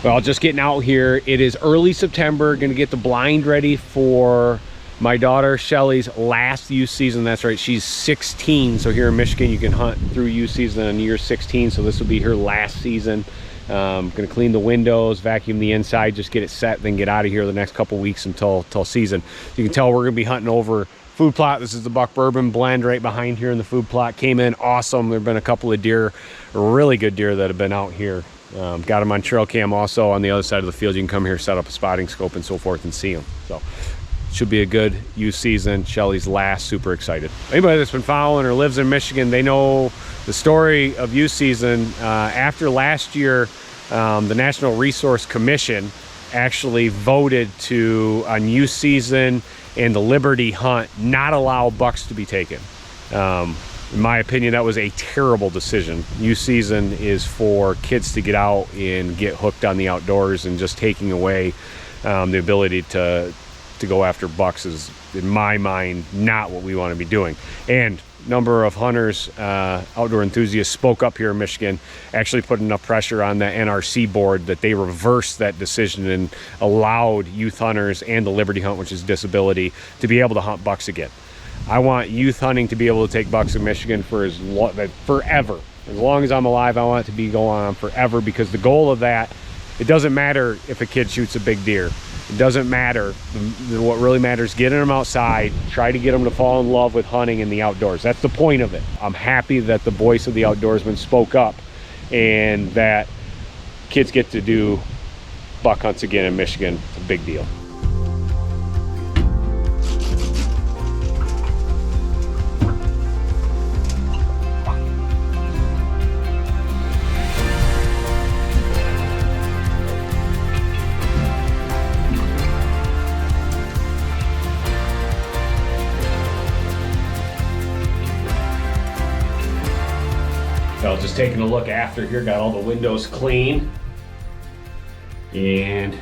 Well, just getting out here. It is early September. Gonna get the blind ready for my daughter Chelly's last youth season. That's right, she's 16. So here in Michigan, you can hunt through youth season on year 16. So this will be her last season. Gonna clean the windows, vacuum the inside, just get it set, then get out of here the next couple weeks until season. You can tell we're gonna be hunting over food plot. This is the Buck Bourbon blend right behind here in the food plot. Came in awesome. There've been a couple of deer, really good deer that have been out here. Got them on trail cam also on the other side of the field. You can come here, set up a spotting scope and so forth and see them. So should be a good youth season. Chelly's last, super excited. Anybody that's been following or lives in Michigan, they know the story of youth season. After last year, the National Resource Commission actually voted to, on youth season and the Liberty hunt, not allow bucks to be taken. In my opinion, that was a terrible decision. Youth season is for kids to get out and get hooked on the outdoors, and just taking away the ability to go after bucks is, in my mind, not what we want to be doing. And number of hunters, outdoor enthusiasts spoke up here in Michigan, actually put enough pressure on the NRC board that they reversed that decision and allowed youth hunters and the Liberty hunt, which is disability, to be able to hunt bucks again. I want youth hunting to be able to take bucks in Michigan for forever. As long as I'm alive, I want it to be going on forever, because the goal of that, it doesn't matter if a kid shoots a big deer. It doesn't matter. What really matters is getting them outside, try to get them to fall in love with hunting in the outdoors. That's the point of it. I'm happy that the voice of the outdoorsman spoke up and that kids get to do buck hunts again in Michigan. It's a big deal. So just taking a look after here, got all the windows clean and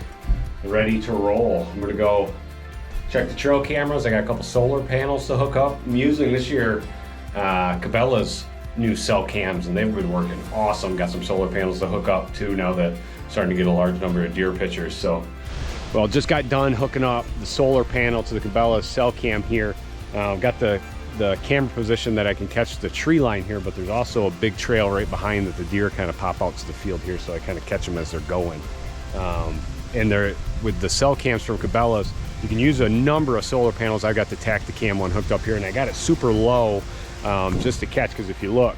ready to roll. I'm gonna go check the trail cameras. I got a couple solar panels to hook up. I'm using this year Cabela's new cell cams, and they've been working awesome. Got some solar panels to hook up to now that I'm starting to get a large number of deer pictures. So, well, just got done hooking up the solar panel to the Cabela's cell cam here. Got the camera position that I can catch the tree line here, but there's also a big trail right behind that the deer kind of pop out to the field here, so I kind of catch them as they're going. And they're, with the cell cams from Cabela's, you can use a number of solar panels. I've got the Tacticam one hooked up here, and I got it super low just to catch, because if you look,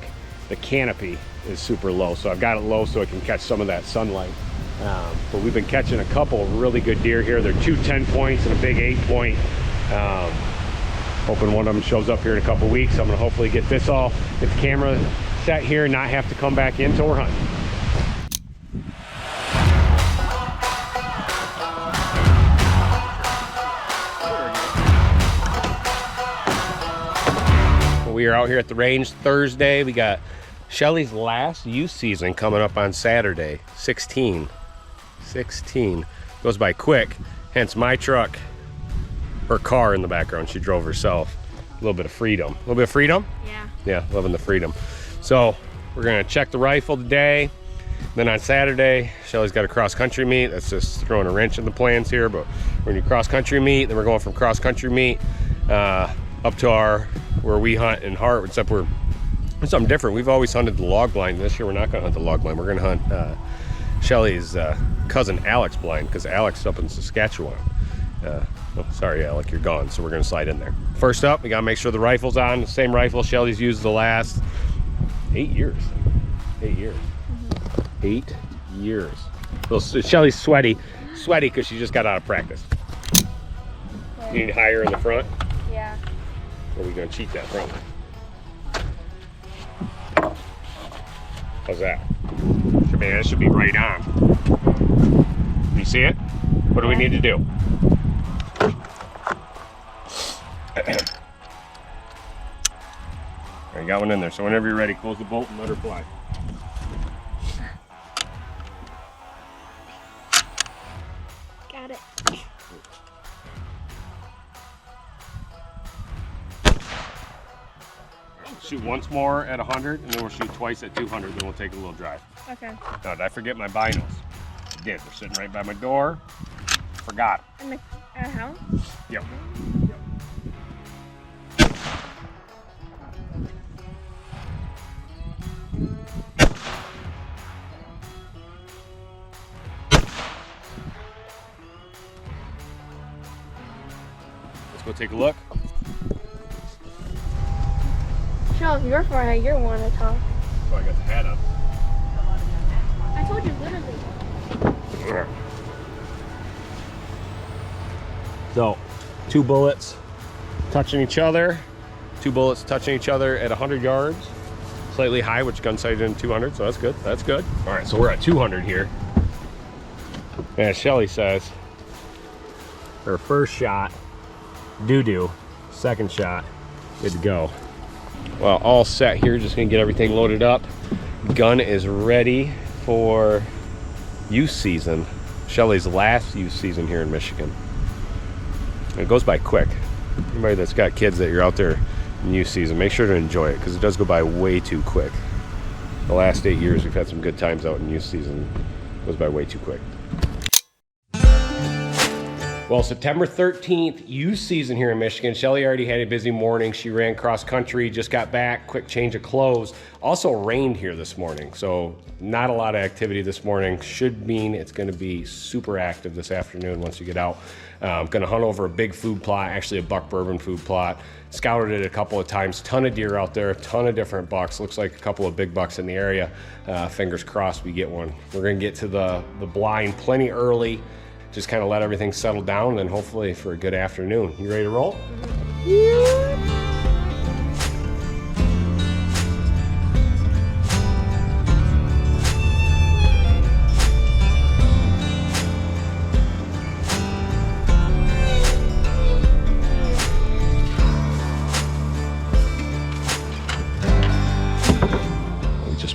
the canopy is super low, so I've got it low so I can catch some of that sunlight. But we've been catching a couple of really good deer here. They're 2 10 points and a big 8 point. Hoping one of them shows up here in a couple weeks. I'm gonna hopefully get this all, get the camera set here and not have to come back in till we're hunting. We are out here at the range Thursday. We got Chelly's last youth season coming up on Saturday. 16. Goes by quick, hence my truck. Her car in the background, she drove herself. A little bit of freedom. A little bit of freedom? Yeah, loving the freedom. So we're gonna check the rifle today. Then on Saturday, Chelly's got a cross-country meet. That's just throwing a wrench in the plans here, but we're gonna do cross-country meet. Then we're going from cross-country meet up to where we hunt in Hart, except we're something different. We've always hunted the log blind. This year we're not gonna hunt the log blind. We're gonna hunt Chelly's cousin Alex blind, because Alex is up in Saskatchewan. Oh, sorry, Alec, you're gone, so we're gonna slide in there. First up, we gotta make sure the rifle's on. The same rifle Chelly's used the last 8 years. 8 years. 8 years. Well, Chelly's sweaty because she just got out of practice. You need higher in the front? Yeah. Or are we gonna cheat that front? How's that? That should be right on. You see it? What do we need to do? I got one in there, so whenever you're ready, close the bolt and let her fly. Got it. Shoot once more at 100, and then we'll shoot twice at 200, then we'll take a little drive. Okay. Now, did I forget my binos? she did. They're sitting right by my door. Forgot. In the house? Yep. Let's go take a look. Show off your forehead. You're one to talk. Oh, I got the hat up. I told you literally. So, 2 bullets touching each other. 2 bullets touching each other at 100 yards. Slightly high, which gun sighted in 200, so that's good. That's good. All right, so we're at 200 here. And Chelly says her first shot, doo-doo. Second shot, good to go. Well, all set here. Just gonna get everything loaded up. Gun is ready for youth season. Chelly's last youth season here in Michigan. It goes by quick. Anybody that's got kids that you're out there in youth season, make sure to enjoy it because it does go by way too quick. The last 8 years we've had some good times out in youth season. It goes by way too quick. Well, September 13th, youth season here in Michigan. Chelly already had a busy morning. She ran cross country, just got back, quick change of clothes. Also rained here this morning, so not a lot of activity this morning. Should mean it's gonna be super active this afternoon once you get out. Gonna hunt over a big food plot, actually a Buck Bourbon food plot. Scouted it a couple of times, ton of deer out there, ton of different bucks. Looks like a couple of big bucks in the area. Fingers crossed we get one. We're gonna get to the blind plenty early. Just kind of let everything settle down and hopefully for a good afternoon. You ready to roll?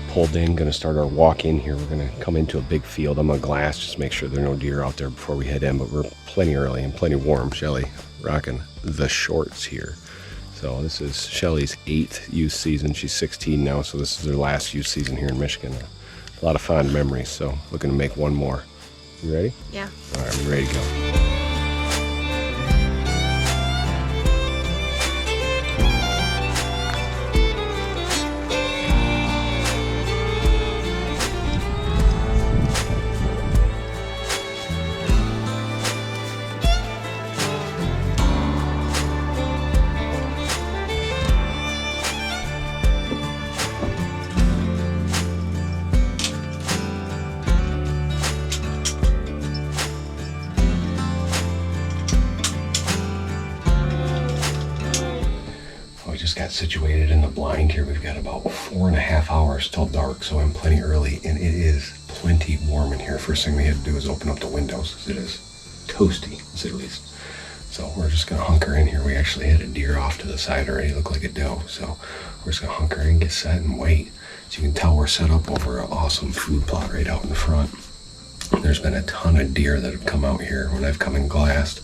Pulled in, gonna start our walk in here. We're gonna come into a big field. I'm gonna glass, just make sure there are no deer out there before we head in, but we're plenty early and plenty warm. Chelly rocking the shorts here. So this is Chelly's 8th youth season. She's 16 now, so this is her last youth season here in Michigan. A lot of fond memories, so looking to make one more. You ready? Yeah. All right, we're ready to go. We just got situated in the blind here. We've got about 4.5 hours till dark, so I'm plenty early, and it is plenty warm in here. First thing we had to do is open up the windows, because it is toasty, to say the least. So we're just gonna hunker in here. We actually had a deer off to the side already, looked like a doe, so we're just gonna hunker in, get set, and wait. As you can tell, we're set up over an awesome food plot right out in front. There's been a ton of deer that have come out here when I've come and glassed.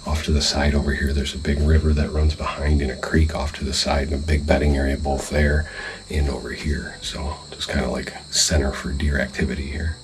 Off to the side over here, there's a big river that runs behind and a creek off to the side and a big bedding area both there and over here. So just kind of like center for deer activity here.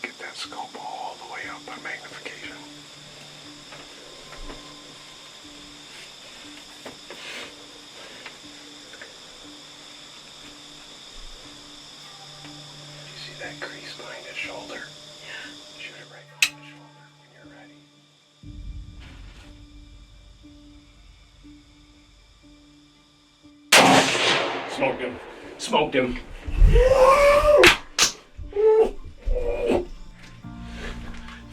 Get that scope all the way up on magnification. Do you see that crease behind his shoulder? Yeah. Shoot it right behind the shoulder when you're ready. Smoked him. Smoked him.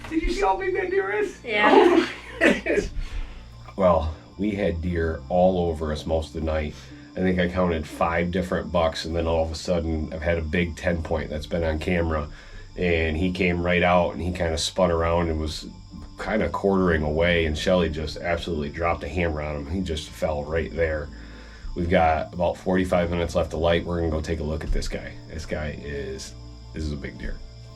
Did you see how big that deer is? Yeah. Oh my goodness. Well, we had deer all over us most of the night. I think I counted 5 different bucks, and then all of a sudden I've had a big 10-point that's been on camera, and he came right out and he kind of spun around and was kind of quartering away, and Chelly just absolutely dropped a hammer on him. He just fell right there. We've got about 45 minutes left of light. We're gonna go take a look at this guy. This is a big deer.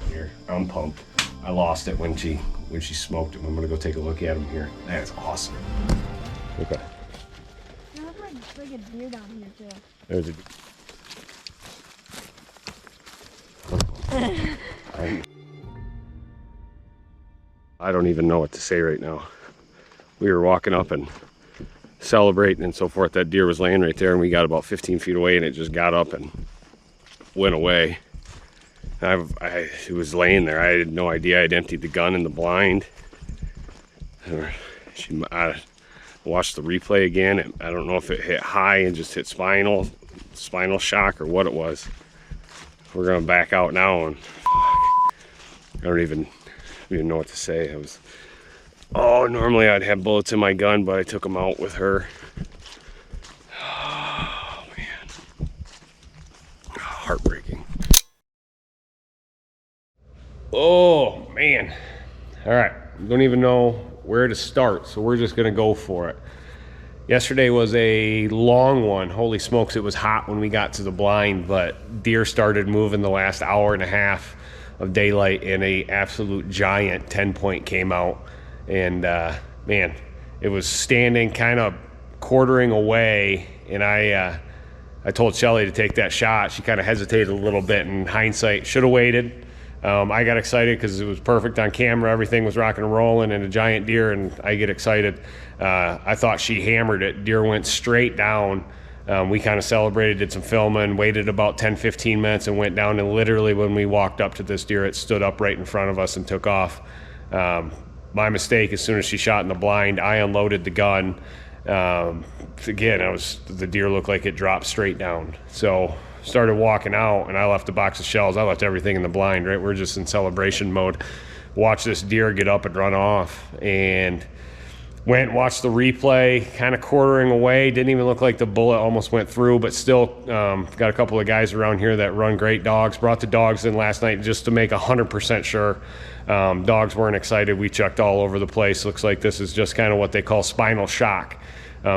Here, I'm pumped. I lost it when she smoked him. I'm gonna go take a look at him here. That is awesome. Okay. There's like a deer down here too. There's a... I don't even know what to say right now. We were walking up and celebrating and so forth. That deer was laying right there, and we got about 15 feet away, and it just got up and went away. It was laying there. I had no idea. I'd emptied the gun in the blind. I watched the replay again. I don't know if it hit high and just hit spinal shock or what it was. We're gonna back out now, and I don't even know what to say. Normally I'd have bullets in my gun, but I took them out with her. Oh man, heartbreaking. Oh man. All right, don't even know where to start, so we're just gonna go for it. Yesterday was a long one. Holy smokes, it was hot when we got to the blind, but deer started moving the last hour and a half of daylight, and a absolute giant 10-point came out. And man, it was standing kind of quartering away, and I told Chelly to take that shot. She kind of hesitated a little bit. In hindsight, should have waited. I got excited because it was perfect on camera. Everything was rocking and rolling, and a giant deer, and I get excited. I thought she hammered it. Deer went straight down. We kind of celebrated, did some filming, waited about 10-15 minutes and went down, and literally when we walked up to this deer, it stood up right in front of us and took off. My mistake, as soon as she shot in the blind, I unloaded the gun. Again, the deer looked like it dropped straight down. So started walking out, and I left a box of shells. I left everything in the blind, right? We're just in celebration mode. Watched this deer get up and run off, and went and watched the replay, kind of quartering away. Didn't even look like the bullet almost went through, but still got a couple of guys around here that run great dogs. Brought the dogs in last night just to make 100% sure. Dogs weren't excited. We checked all over the place. Looks like this is just kind of what they call spinal shock.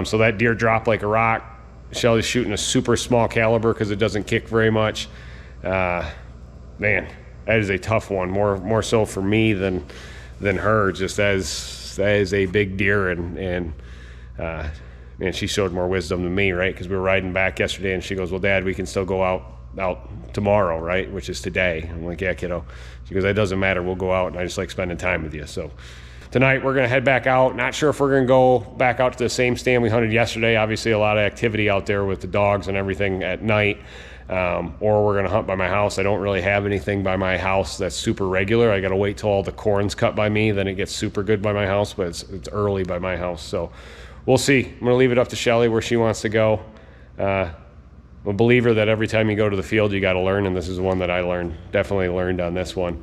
So that deer dropped like a rock. Chelly's shooting a super small caliber because it doesn't kick very much. Man, that is a tough one. More so for me than her. Just as a big deer, and man, she showed more wisdom than me, right? Because we were riding back yesterday, and she goes, "Well, Dad, we can still go out tomorrow, right? Which is today." I'm like, "Yeah, kiddo." She goes, "That doesn't matter. We'll go out, and I just like spending time with you." So tonight we're gonna head back out. Not sure if we're gonna go back out to the same stand we hunted yesterday. Obviously, a lot of activity out there with the dogs and everything at night. Or we're gonna hunt by my house. I don't really have anything by my house that's super regular. I gotta wait till all the corn's cut by me, then it gets super good by my house, but it's early by my house. So we'll see. I'm gonna leave it up to Chelly where she wants to go. I'm a believer that every time you go to the field, you gotta learn, and this is one that I definitely learned on this one.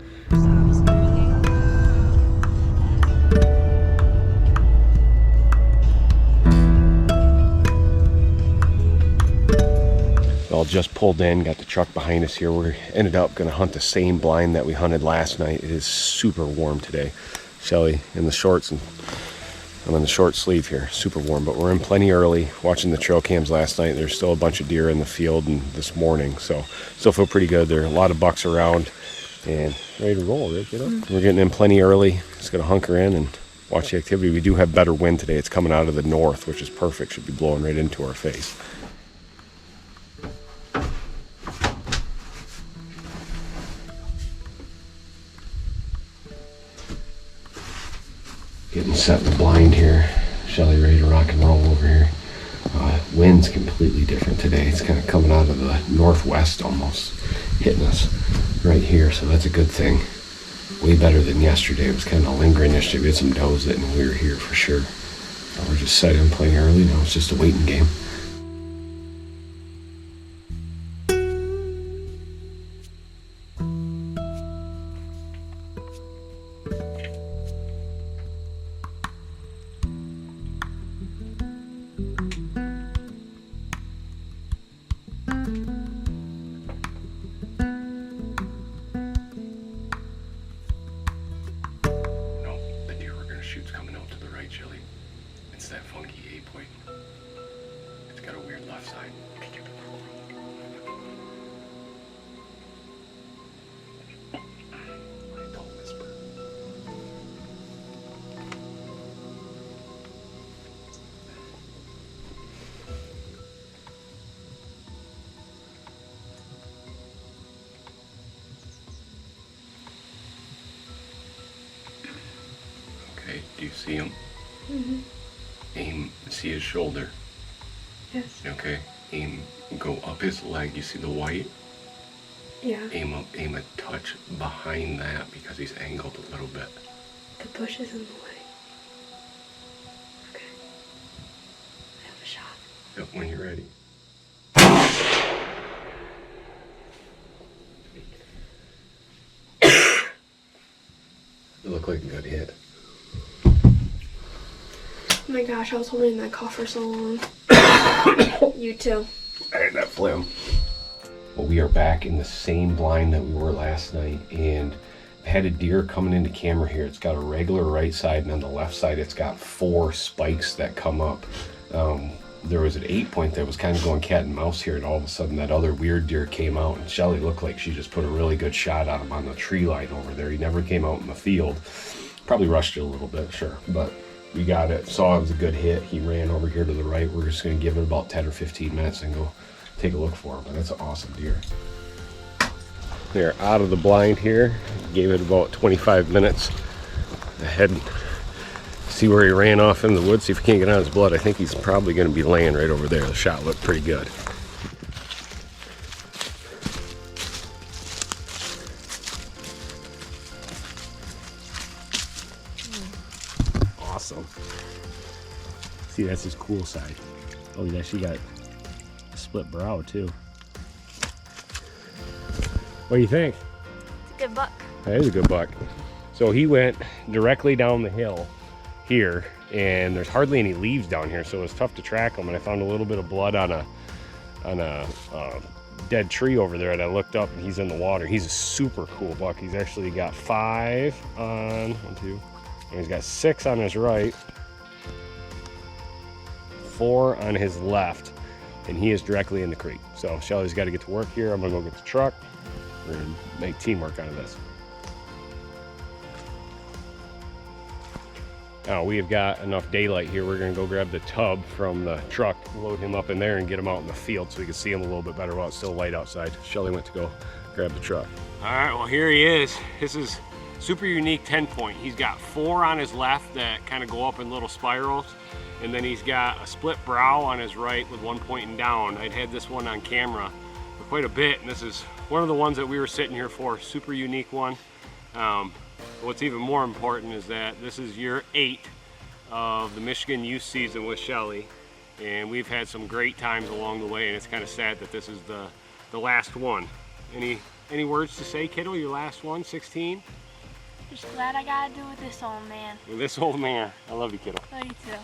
All just pulled in, got the truck behind us here. We ended up gonna hunt the same blind that we hunted last night. It is super warm today. Chelly in the shorts, and I'm in the short sleeve here, super warm, but we're in plenty early. Watching the trail cams last night, there's still a bunch of deer in the field and this morning, so still feel pretty good. There are a lot of bucks around and ready to roll, right? We're getting in plenty early. Just gonna hunker in and watch the activity. We do have better wind today. It's coming out of the north, which is perfect. Should be blowing right into our face. Getting set in the blind here. Chelly ready to rock and roll over here. Wind's completely different today. It's kind of coming out of the northwest almost, hitting us right here, so that's a good thing. Way better than yesterday. It was kind of lingering yesterday. We had some does it, and we were here for sure. We're just set in playing early. Now it's just a waiting game. left side. Don't whisper. Okay, do you see him? Mm-hmm. Aim, see his shoulder. Yes. Okay, aim, go up his leg. You see the white? Yeah. Aim up, aim a touch behind that because he's angled a little bit. The bush is in the way. Okay. I have a shot. Yep, when you're ready. It looked like a good hit. Oh my gosh, I was holding that cough for so long. You too. I had that phlegm. Well, we are back in the same blind that we were last night, and I had a deer coming into camera here. It's got a regular right side, and on the left side it's got 4 spikes that come up. There was an 8-point that was kind of going cat and mouse here, and all of a sudden that other weird deer came out, and Chelly looked like she just put a really good shot on him on the tree line over there. He never came out in the field. Probably rushed it a little bit, sure, but we got it. Saw it was a good hit. He ran over here to the right. We're just going to give it about 10 or 15 minutes and go take a look for him. But that's an awesome deer. They're out of the blind here. Gave it about 25 minutes. Ahead, see where he ran off in the woods. See if he can't get on his blood. I think he's probably going to be laying right over there. The shot looked pretty good. Awesome. See, that's his cool side. Oh, he's actually got a split brow too. What do you think? It's a good buck. That is a good buck. So he went directly down the hill here, and there's hardly any leaves down here, so it was tough to track him. And I found a little bit of blood on a dead tree over there, and I looked up, and he's in the water. He's a super cool buck. He's actually got 5 on 1, 2. And he's got 6 on his right, 4 on his left, and he is directly in the creek. So Chelly's got to get to work here. I'm gonna go get the truck. We're gonna make teamwork out of this. Now we have got enough daylight here. We're gonna go grab the tub from the truck, load him up in there, and get him out in the field so we can see him a little bit better while it's still light outside. Chelly went to go grab the truck. All right, well here he is. This is super unique 10-point. He's got 4 on his left that kind of go up in little spirals, and then he's got a split brow on his right with 1 pointing down. I'd had this one on camera for quite a bit, and this is one of the ones that we were sitting here for. Super unique one. What's even more important is that this is year 8 of the Michigan youth season with Chelly, and we've had some great times along the way, and it's kind of sad that this is the last one. Any words to say, kiddo? Your last one, 16? Just glad I gotta do with this old man. With this old man. I love you, kiddo. Love you too.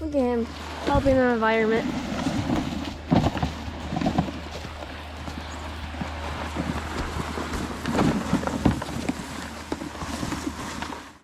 Look at him, helping the environment.